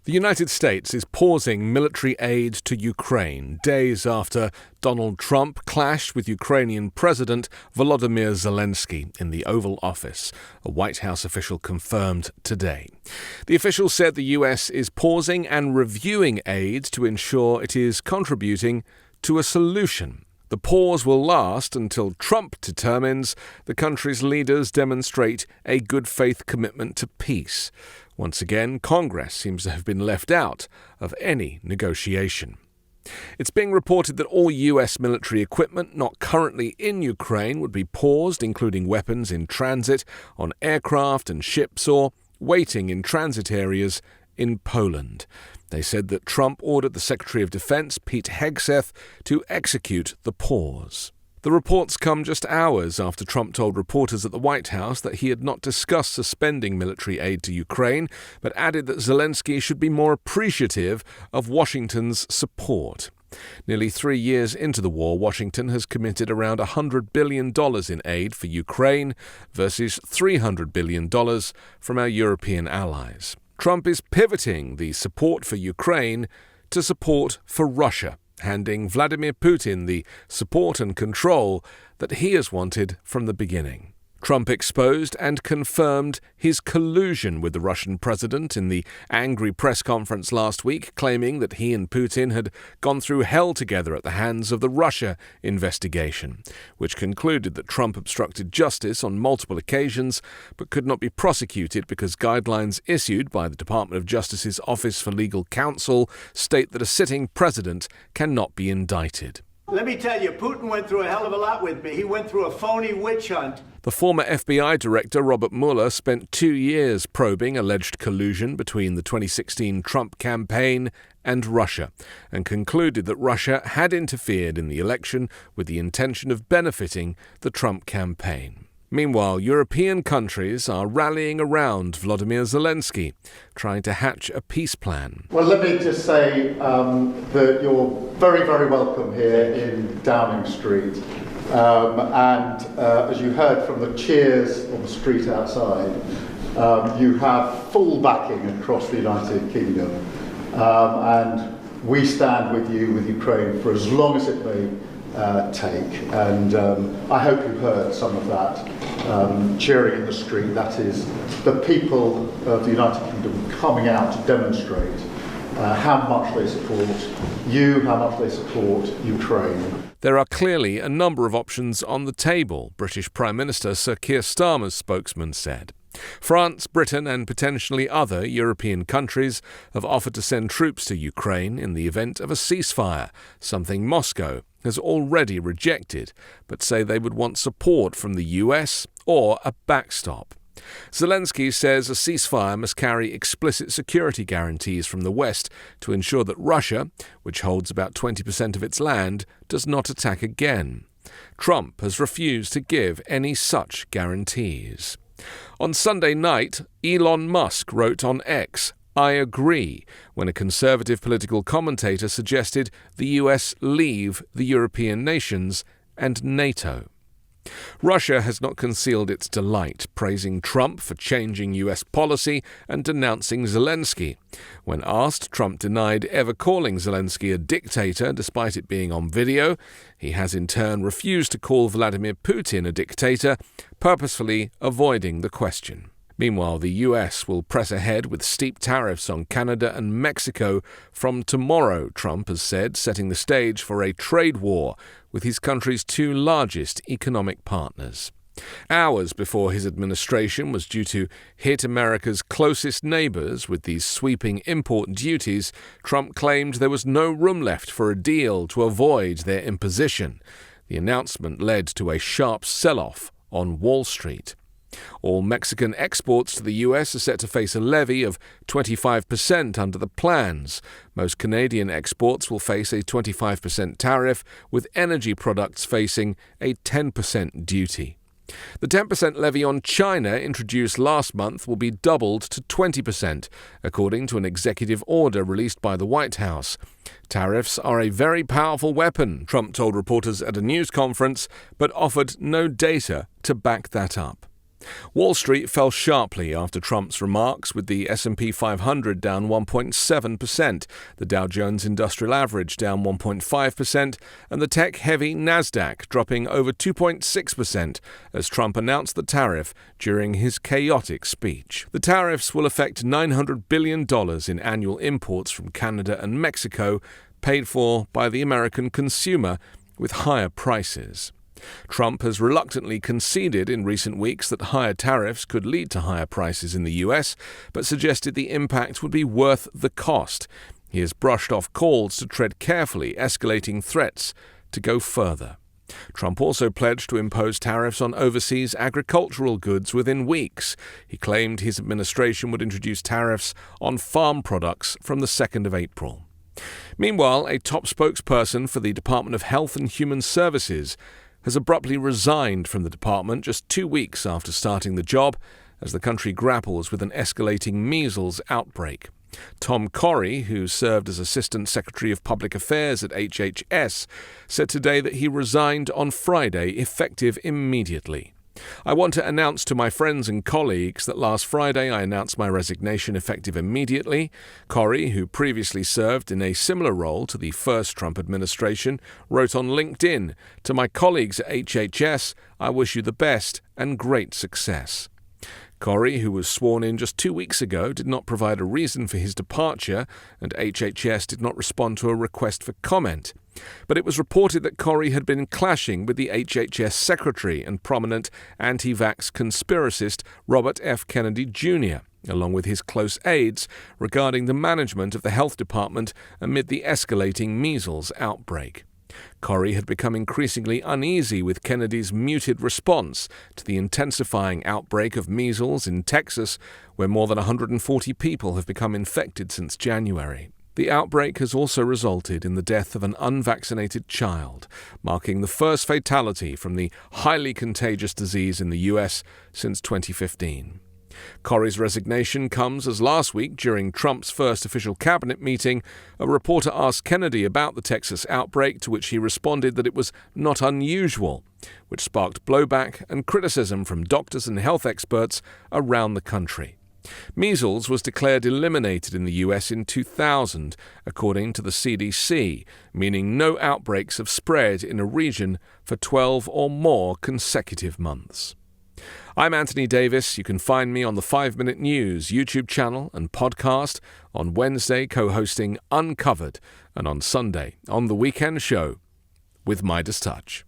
The United States is pausing military aid to Ukraine days after Donald Trump clashed with Ukrainian President Volodymyr Zelenskyy in the Oval Office, a White House official confirmed today. The official said the U.S. is pausing and reviewing aid to ensure it is contributing to a solution. The pause will last until Trump determines the country's leaders demonstrate a good faith commitment to peace. Once again, Congress seems to have been left out of any negotiation. It's being reported that all U.S. military equipment not currently in Ukraine would be paused, including weapons in transit on aircraft and ships or waiting in transit areas in Poland. They said that Trump ordered the Secretary of Defense, Pete Hegseth, to execute the pause. The reports come just hours after Trump told reporters at the White House that he had not discussed suspending military aid to Ukraine, but added that Zelenskyy should be more appreciative of Washington's support. Nearly 3 years into the war, Washington has committed around $100 billion in aid for Ukraine versus $300 billion from our European allies. Trump is pivoting the support for Ukraine to support for Russia, handing Vladimir Putin the support and control that he has wanted from the beginning. Trump exposed and confirmed his collusion with the Russian president in the angry press conference last week, claiming that he and Putin had gone through hell together at the hands of the Russia investigation, which concluded that Trump obstructed justice on multiple occasions but could not be prosecuted because guidelines issued by the Department of Justice's Office for Legal Counsel state that a sitting president cannot be indicted. Let me tell you, Putin went through a hell of a lot with me. He went through a phony witch hunt. The former FBI director Robert Mueller spent 2 years probing alleged collusion between the 2016 Trump campaign and Russia, and concluded that Russia had interfered in the election with the intention of benefiting the Trump campaign. Meanwhile, European countries are rallying around Volodymyr Zelenskyy, trying to hatch a peace plan. Well, let me just say that you're very, very welcome here in Downing Street. As you heard from the cheers on the street outside, you have full backing across the United Kingdom. And we stand with you, with Ukraine, for as long as it may take. And I hope you heard some of that cheering in the street. That is the people of the United Kingdom coming out to demonstrate how much they support you, how much they support Ukraine. There are clearly a number of options on the table, British Prime Minister Sir Keir Starmer's spokesman said. France, Britain and potentially other European countries have offered to send troops to Ukraine in the event of a ceasefire, something Moscow has already rejected, but say they would want support from the US or a backstop. Zelenskyy says a ceasefire must carry explicit security guarantees from the West to ensure that Russia, which holds about 20% of its land, does not attack again. Trump has refused to give any such guarantees. On Sunday night, Elon Musk wrote on X, "I agree," when a conservative political commentator suggested the US leave the European nations and NATO. Russia has not concealed its delight, praising Trump for changing US policy and denouncing Zelenskyy. When asked, Trump denied ever calling Zelenskyy a dictator despite it being on video. He has in turn refused to call Vladimir Putin a dictator, purposefully avoiding the question. Meanwhile, the US will press ahead with steep tariffs on Canada and Mexico from tomorrow, Trump has said, setting the stage for a trade war with his country's two largest economic partners. Hours before his administration was due to hit America's closest neighbors with these sweeping import duties, Trump claimed there was no room left for a deal to avoid their imposition. The announcement led to a sharp sell-off on Wall Street. All Mexican exports to the US are set to face a levy of 25% under the plans. Most Canadian exports will face a 25% tariff, with energy products facing a 10% duty. The 10% levy on China introduced last month will be doubled to 20%, according to an executive order released by the White House. Tariffs are a very powerful weapon, Trump told reporters at a news conference, but offered no data to back that up. Wall Street fell sharply after Trump's remarks, with the S&P 500 down 1.7%, the Dow Jones Industrial Average down 1.5%, and the tech-heavy Nasdaq dropping over 2.6% as Trump announced the tariff during his chaotic speech. The tariffs will affect $900 billion in annual imports from Canada and Mexico, paid for by the American consumer with higher prices. Trump has reluctantly conceded in recent weeks that higher tariffs could lead to higher prices in the US, but suggested the impact would be worth the cost. He has brushed off calls to tread carefully, escalating threats to go further. Trump also pledged to impose tariffs on overseas agricultural goods within weeks. He claimed his administration would introduce tariffs on farm products from the 2nd of April. Meanwhile, a top spokesperson for the Department of Health and Human Services has abruptly resigned from the department just 2 weeks after starting the job as the country grapples with an escalating measles outbreak. Tom Corey, who served as Assistant Secretary of Public Affairs at HHS, said today that he resigned on Friday, effective immediately. I want to announce to my friends and colleagues that last Friday I announced my resignation effective immediately. Corey, who previously served in a similar role to the first Trump administration, wrote on LinkedIn, "To my colleagues at HHS, I wish you the best and great success." Corey, who was sworn in just 2 weeks ago, did not provide a reason for his departure, and HHS did not respond to a request for comment. But it was reported that Corey had been clashing with the HHS secretary and prominent anti-vax conspiracist Robert F. Kennedy Jr., along with his close aides, regarding the management of the health department amid the escalating measles outbreak. Corey had become increasingly uneasy with Kennedy's muted response to the intensifying outbreak of measles in Texas, where more than 140 people have become infected since January. The outbreak has also resulted in the death of an unvaccinated child, marking the first fatality from the highly contagious disease in the U.S. since 2015. Corey's resignation comes as last week, during Trump's first official cabinet meeting, a reporter asked Kennedy about the Texas outbreak, to which he responded that it was not unusual, which sparked blowback and criticism from doctors and health experts around the country. Measles was declared eliminated in the U.S. in 2000, according to the CDC, meaning no outbreaks have spread in a region for 12 or more consecutive months. I'm Anthony Davis. You can find me on the 5 Minute News YouTube channel and podcast, on Wednesday co-hosting Uncovered, and on Sunday on The Weekend Show with Midas Touch.